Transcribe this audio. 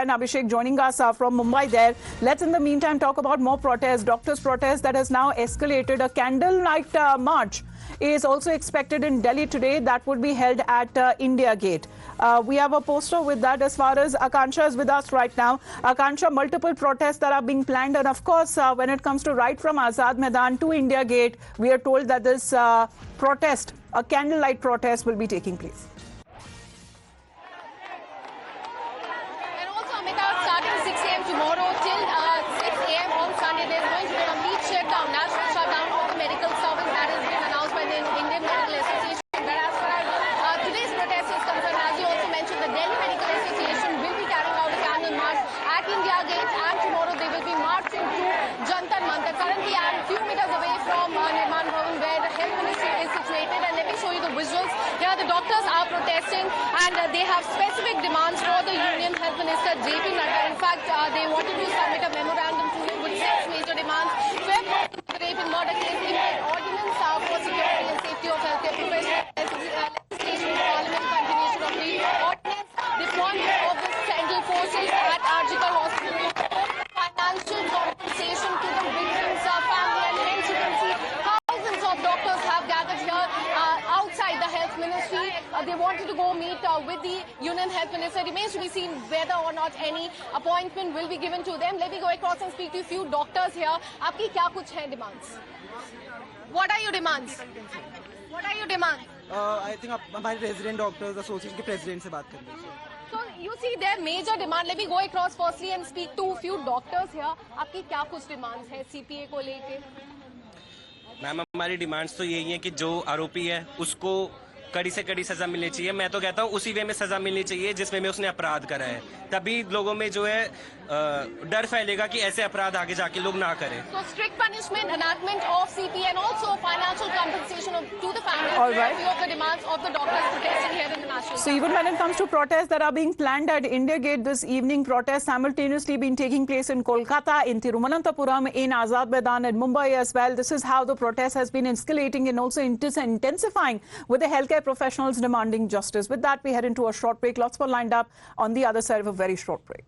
and Abhishek joining us from Mumbai there. Let's in the meantime talk about more protests. Doctors' protest that has now escalated. A candlelight march is also expected in Delhi today. That would be held at India Gate. We have a poster with that as far as Akansha is with us right now. Akansha, multiple protests that are being planned. And of course, when it comes to right from Azad Maidan to India Gate, we are told that this protest, a candlelight protest, will be taking place. And also, Amitabh, starting 6 a.m. tomorrow till 6 a.m. on Sunday, there's going to be a complete shutdown, national shutdown of the medical service that has been announced by the Indian Medical Association. But as far as today's protest is concerned, as you also mentioned, the Delhi Medical Association will be carrying out a candle march at India Gate, and tomorrow they will be marching to Jantar Mantar. Currently, I'm a few meters away from Nirman Bhavan, where the Health Ministry is situated, and let me show you the visuals. Here, the doctors are protesting, and they have specific demands for the Union Health Minister, J.P. Nadda. In fact, they wanted to submit a memorandum to him with 6 major demands: fair rape and murder case, immediate ordinance for security and safety of healthcare professionals, legislation, parliament, continuation of the ordinance, deployment of the central forces at Arjikar Hospital, financial compensation to the victims' family, and hence you can see thousands of doctors have gathered here outside the health ministry. They wanted to go meet with the Union Health Minister. It remains to be seen whether or not any appointment will be given to them. Let me go across and speak to a few doctors here. Aapki kya kuch hai demands? What are your demands? What are your demands? I think हमारे resident doctors association के president से बात कर लीजिए. So you see their major demand. Let me go across firstly and speak to a few doctors here. आपकी क्या कुछ demands है CPA को लेके? मैम, हमारी डिमांड्स तो यही है कि जो आरोपी है उसको कड़ी से कड़ी सजा मिलनी चाहिए. मैं तो कहता हूँ उसी वे में सजा मिलनी चाहिए जिसमें में उसने अपराध करा है. तभी लोगों में जो है डर फैलेगा कि ऐसे अपराध आगे जाके लोग ना करें. So strict punishment, enactment of CP, and also financial compensation to the families. All right. Few of the demands of the doctors protesting here in the national. So even when it comes to protests that are being planned at India Gate this evening, protests simultaneously being taking place in Kolkata, in Thiruvananthapuram, in Azad Maidan, and Mumbai as well. This is how the protest has been escalating and also intensifying with the healthcare professionals demanding justice. With that, we head into a short break. Lots more lined up on the other side of a very short break.